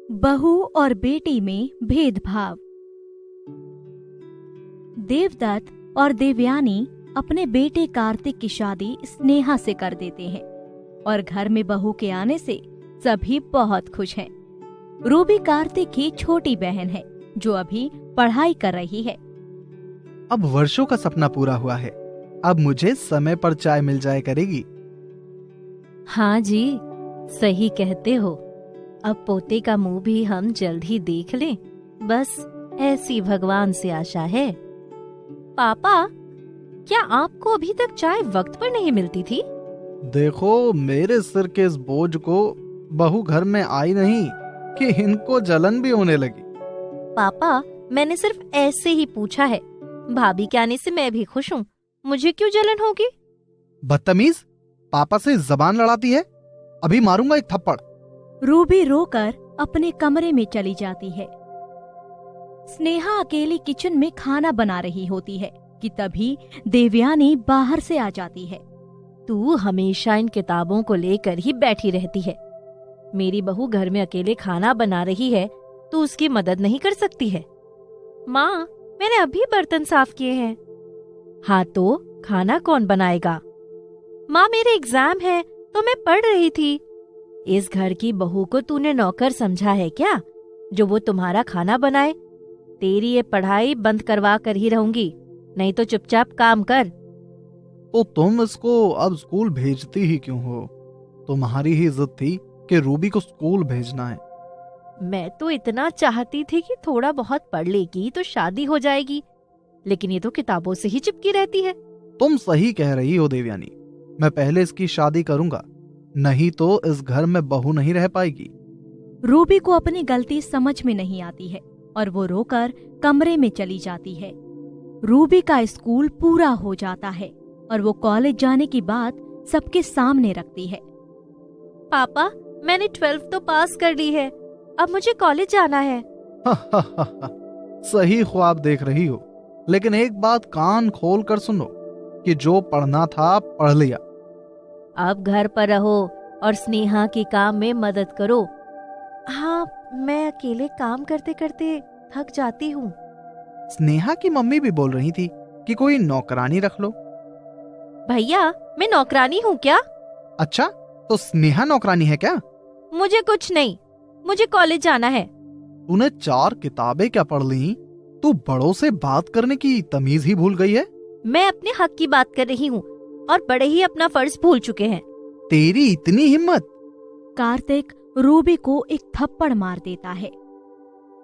बहू और बेटी में भेदभाव। देवदत्त और देवयानी अपने बेटे कार्तिक की शादी स्नेहा से कर देते हैं और घर में बहू के आने से सभी बहुत खुश हैं। रूबी कार्तिक की छोटी बहन है जो अभी पढ़ाई कर रही है। अब वर्षों का सपना पूरा हुआ है। अब मुझे समय पर चाय मिल जाए करेगी। हाँ जी, सही कहते हो। अब पोते का मुंह भी हम जल्द ही देख लें, बस ऐसी भगवान से आशा है। पापा, क्या आपको अभी तक चाय वक्त पर नहीं मिलती थी? देखो, मेरे सिर के इस बोझ को बहू घर में आई नहीं कि इनको जलन भी होने लगी। पापा, मैंने सिर्फ ऐसे ही पूछा है। भाभी के आने से मैं भी खुश हूँ। मुझे क्यों जलन होगी? बदतमीज, पापा से जबान लड़ाती है। अभी मारूंगा एक थप्पड़। रूबी रोकर अपने कमरे में चली जाती है। स्नेहा अकेली किचन में खाना बना रही होती है कि तभी देवयानी बाहर से आ जाती है। तू हमेशा इन किताबों को लेकर ही बैठी रहती है। मेरी बहू घर में अकेले खाना बना रही है, तू उसकी मदद नहीं कर सकती है? माँ, मैंने अभी बर्तन साफ किए हैं। हाँ तो खाना कौन बनाएगा? माँ, मेरे एग्जाम है तो मैं पढ़ रही थी। इस घर की बहू को तूने नौकर समझा है क्या, जो वो तुम्हारा खाना बनाए? तेरी ये पढ़ाई बंद करवा कर ही रहूंगी, नहीं तो चुपचाप काम कर। तो तुम इसको अब स्कूल भेजती ही क्यों हो? तुम्हारी ही जिद थी कि रूबी को स्कूल भेजना है। मैं तो इतना चाहती थी कि थोड़ा बहुत पढ़ लेगी तो शादी हो जाएगी, लेकिन ये तो किताबों से ही चिपकी रहती है। तुम सही कह रही हो देवयानी। मैं पहले इसकी शादी करूंगा, नहीं तो इस घर में बहू नहीं रह पाएगी। रूबी को अपनी गलती समझ में नहीं आती है और वो रोकर कमरे में चली जाती है। रूबी का स्कूल पूरा हो जाता है और वो कॉलेज जाने की बात सबके सामने रखती है। पापा, मैंने 12th तो पास कर ली है, अब मुझे कॉलेज जाना है। सही ख्वाब देख रही हो, लेकिन एक बात कान खोल कर सुनो कि जो पढ़ना था पढ़ लिया। अब घर पर रहो और स्नेहा के काम में मदद करो। हाँ, मैं अकेले काम करते करते थक जाती हूँ। स्नेहा की मम्मी भी बोल रही थी कि कोई नौकरानी रख लो। भैया, मैं नौकरानी हूँ क्या? अच्छा, तो स्नेहा नौकरानी है क्या? मुझे कुछ नहीं, मुझे कॉलेज जाना है। तूने 4 किताबें क्या पढ़ ली? तू बड़ों से बात करने की तमीज ही भूल गई है। मैं अपने हक की बात कर रही हूँ और बड़े ही अपना फर्ज भूल चुके हैं। तेरी इतनी हिम्मत! कार्तिक रूबी को एक थप्पड़ मार देता है।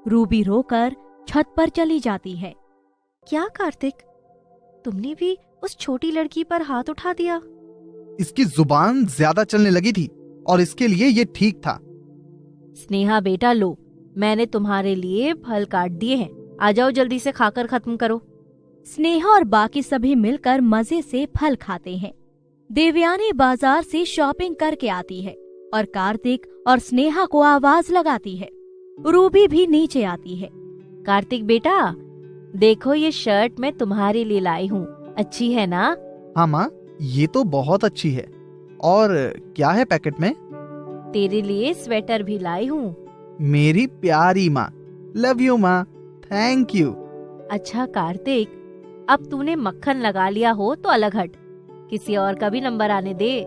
रूबी रोकर छत पर चली जाती है। क्या कार्तिक, तुमने भी उस छोटी लड़की पर हाथ उठा दिया? इसकी जुबान ज्यादा चलने लगी थी और इसके लिए ये ठीक था। स्नेहा बेटा, लो, मैंने तुम्हारे लिए फल काट दिए हैं, आ जाओ जल्दी से खाकर खत्म करो। स्नेहा और बाकी सभी मिलकर मजे से फल खाते हैं। देवयानी बाजार से शॉपिंग करके आती है और कार्तिक और स्नेहा को आवाज लगाती है। रूबी भी नीचे आती है। कार्तिक बेटा, देखो ये शर्ट मैं तुम्हारे लिए लाई हूँ, अच्छी है ना? हाँ माँ, ये तो बहुत अच्छी है। और क्या है पैकेट में? तेरे लिए स्वेटर भी लाई हूँ। मेरी प्यारी माँ, लव यू माँ, थैंक यू। अच्छा कार्तिक, अब तूने मक्खन लगा लिया हो तो अलग हट, किसी और का भी नंबर आने दे।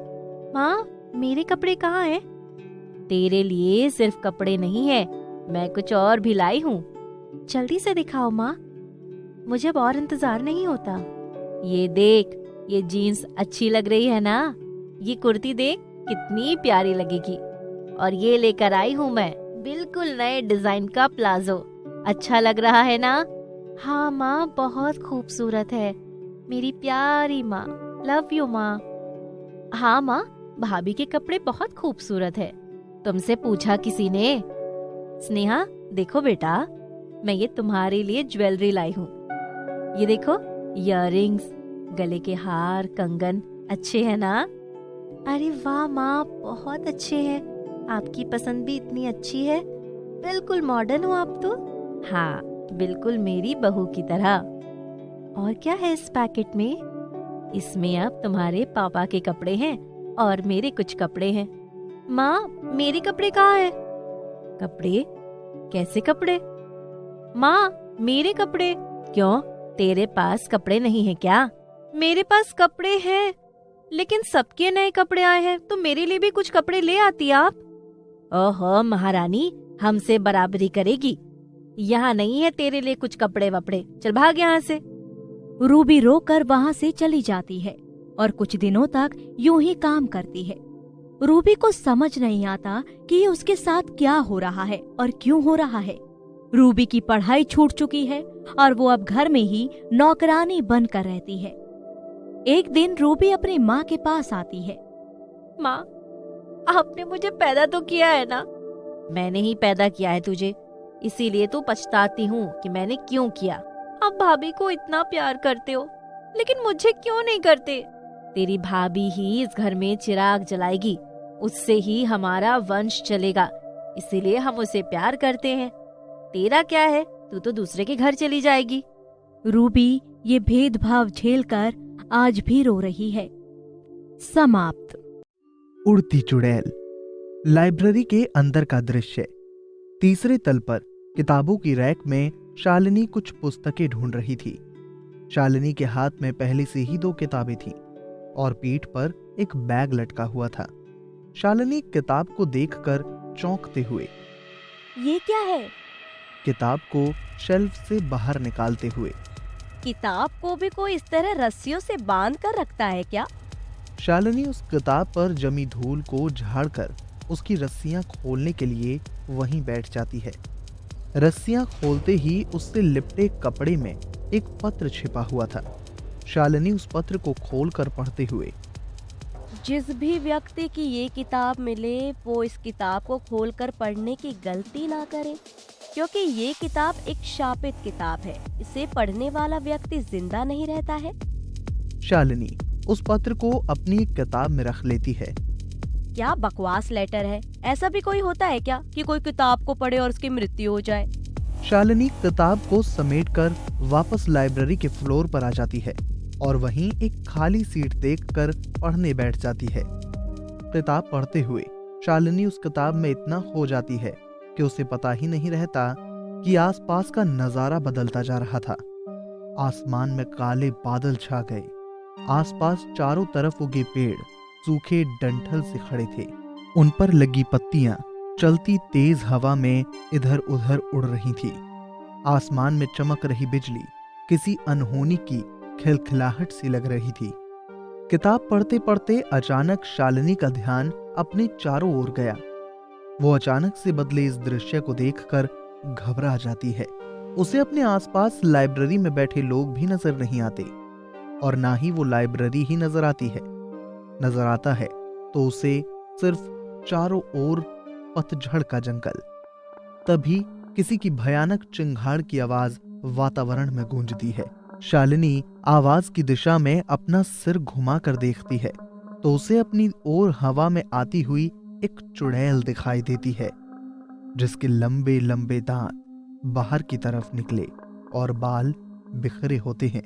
माँ, मेरे कपड़े कहाँ हैं? तेरे लिए सिर्फ कपड़े नहीं है, मैं कुछ और भी लाई हूँ। जल्दी से दिखाओ माँ, मुझे अब और इंतजार नहीं होता। ये देख, ये जीन्स अच्छी लग रही है ना? ये कुर्ती देख कितनी प्यारी लगेगी। और ये लेकर आई हूँ मैं, बिल्कुल नए डिजाइन का प्लाजो, अच्छा लग रहा है ना? हाँ माँ, बहुत खूबसूरत है, मेरी प्यारी माँ, लव यू माँ। हाँ माँ, भाभी के कपड़े बहुत खूबसूरत है, तुमसे पूछा किसी ने? स्नेहा, देखो बेटा, मैं ये तुम्हारे लिए ज्वेलरी लाई हूँ। ये देखो, इयररिंग्स, गले के हार, कंगन, अच्छे हैं ना? अरे वाह माँ, बहुत अच्छे हैं, आपकी पसंद भी इतनी अच्छी है, बिल्कुल मॉडर्न हो आप तो। हाँ, बिल्कुल मेरी बहू की तरह। और क्या है इस पैकेट में? इसमें अब तुम्हारे पापा के कपड़े हैं और मेरे कुछ कपड़े हैं। माँ, मेरे कपड़े कहाँ हैं? कपड़े कैसे कपड़े? माँ, मेरे कपड़े? क्यों, तेरे पास कपड़े नहीं है क्या? मेरे पास कपड़े हैं, लेकिन सबके नए कपड़े आए हैं, तो मेरे लिए भी कुछ कपड़े ले आती आप। ओहो महारानी, हमसे बराबरी करेगी? यहाँ नहीं है तेरे लिए कुछ कपड़े वपड़े, चल भाग यहाँ से। रूबी रोकर वहाँ से चली जाती है और कुछ दिनों तक यूं ही काम करती है। रूबी को समझ नहीं आता कि ये उसके साथ क्या हो रहा है और क्यों हो रहा है। रूबी की पढ़ाई छूट चुकी है और वो अब घर में ही नौकरानी बनकर रहती है। एक दिन रूबी अपनी माँ के पास आती है। माँ, आपने मुझे पैदा तो किया है ना? मैंने ही पैदा किया है तुझे, इसीलिए तो पछताती हूँ कि मैंने क्यों किया। आप भाभी को इतना प्यार करते हो, लेकिन मुझे क्यों नहीं करते? तेरी भाभी ही इस घर में चिराग जलाएगी, उससे ही हमारा वंश चलेगा, इसीलिए हम उसे प्यार करते हैं। तेरा क्या है, तू तो दूसरे के घर चली जाएगी। रूबी ये भेदभाव झेलकर आज भी रो रही है। समाप्त। उड़ती चुड़ैल। लाइब्रेरी के अंदर का दृश्य। तीसरे तल पर किताबों की रैक में शालिनी कुछ पुस्तकें ढूंढ रही थी। शालिनी के हाथ में पहले से ही 2 किताबें थीं और पीठ पर एक बैग लटका हुआ था। शालिनी किताब को देखकर चौंकते हुए ये क्या है? किताब को शेल्फ से बाहर निकालते हुए, किताब को भी कोई इस तरह रस्सियों से बांध कर रखता है क्या? शालिनी उस किताब पर जमी धूल को झाड़कर उसकी रस्सियां खोलने के लिए वहीं बैठ जाती है। रस्सियां खोलते ही उससे लिपटे कपड़े में एक पत्र छिपा हुआ था। शालिनी उस पत्र को खोलकर पढ़ते हुए, जिस भी व्यक्ति की ये किताब मिले वो इस किताब को खोलकर पढ़ने की गलती ना करे, क्योंकि ये किताब एक शापित किताब है। इसे पढ़ने वाला व्यक्ति जिंदा नहीं रहता है। शालिनी उस पत्र को अपनी एक किताब में रख लेती है। क्या बकवास लेटर है? ऐसा भी कोई होता है क्या कि कोई किताब को पढ़े और उसकी मृत्यु हो जाए? शालिनी किताब को समेटकर वापस लाइब्रेरी के फ्लोर पर आ जाती है और वहीं एक खाली सीट देखकर पढ़ने बैठ जाती है। किताब पढ़ते हुए शालिनी उस किताब में इतना खो जाती है कि उसे पता ही नहीं रहता कि आसपास का नजारा बदलता जा रहा था। आसमान में काले बादल छा गए। आसपास चारों तरफ उगे पेड़ सूखे डंठल से खड़े थे। उन पर लगी पत्तियां चलती तेज हवा में इधर उधर उड़ रही थी। आसमान में चमक रही बिजली किसी अनहोनी की खिलखिलाहट सी लग रही थी। किताब पढ़ते पढ़ते अचानक शालिनी का ध्यान अपने चारों ओर गया। वो अचानक से बदले इस दृश्य को देखकर घबरा जाती है। उसे अपने आसपास लाइब्रेरी में बैठे लोग भी नजर नहीं आते और ना ही वो लाइब्रेरी ही नजर आती है। नजर आता है तो उसे सिर्फ चारों ओर पतझड़ का जंगल। तभी किसी की भयानक चिंगाड़ की आवाज वातावरण में गूंजती है। शालिनी आवाज की दिशा में अपना सिर घुमाकर देखती है तो उसे अपनी ओर हवा में आती हुई एक चुड़ैल दिखाई देती है, जिसके लंबे लंबे दांत बाहर की तरफ निकले और बाल बिखरे होते हैं।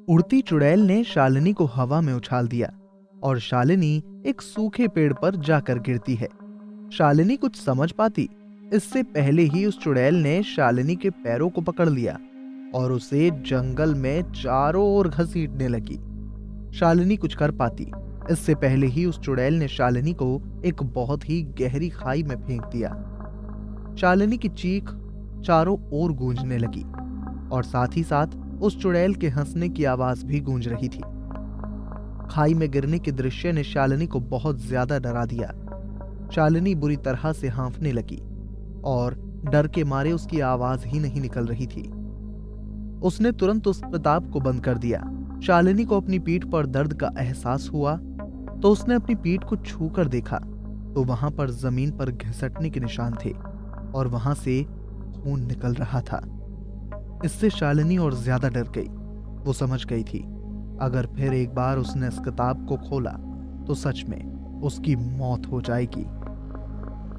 उड़ती चुड़ैल ने शालिनी को हवा में उछाल दिया और शालिनी एक सूखे पेड़ पर जाकर गिरती है। शालिनी कुछ समझ पाती इससे पहले ही उस चुड़ैल ने शालिनी के पैरों को पकड़ लिया और उसे जंगल में चारों ओर घसीटने लगी। शालिनी कुछ कर पाती इससे पहले ही उस चुड़ैल ने शालिनी को एक बहुत ही गहरी खाई में फेंक दिया। शालिनी की चीख चारों ओर गूंजने लगी और साथ ही साथ उस चुड़ैल के हंसने की आवाज भी गूंज रही थी। खाई में गिरने के दृश्य ने शालिनी को बहुत ज्यादा डरा दिया। शालिनी बुरी तरह से हांफने लगी और डर के मारे उसकी आवाज ही नहीं निकल रही थी। उसने तुरंत उस किताब को बंद कर दिया। शालिनी को अपनी पीठ पर दर्द का एहसास हुआ तो उसने अपनी पीठ को छूकर देखा तो वहां पर जमीन पर घिसटने के निशान थे और वहां से खून निकल रहा था। इससे शालिनी और ज्यादा डर गई। वो समझ गई थी अगर फिर एक बार उसने इस किताब को खोला तो सच में उसकी मौत हो जाएगी।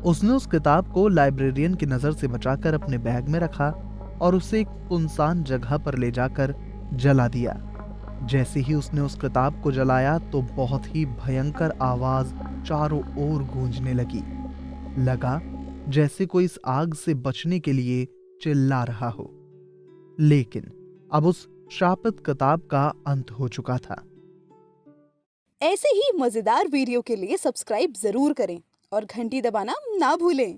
उसने उस किताब को लाइब्रेरियन की नजर से बचाकर अपने बैग में रखा और उसे एक सुनसान जगह पर ले जाकर जला दिया। जैसे ही उसने उस किताब को जलाया तो बहुत ही भयंकर आवाज चारों ओर गूंजने लगी। लगा जैसे कोई इस आग से बचने के लिए चिल्ला रहा हो। लेकिन अब उस श्रापित किताब का अंत हो चुका था। ऐसे ही मजेदार वीडियो के लिए सब्सक्राइब जरूर करें और घंटी दबाना ना भूलें।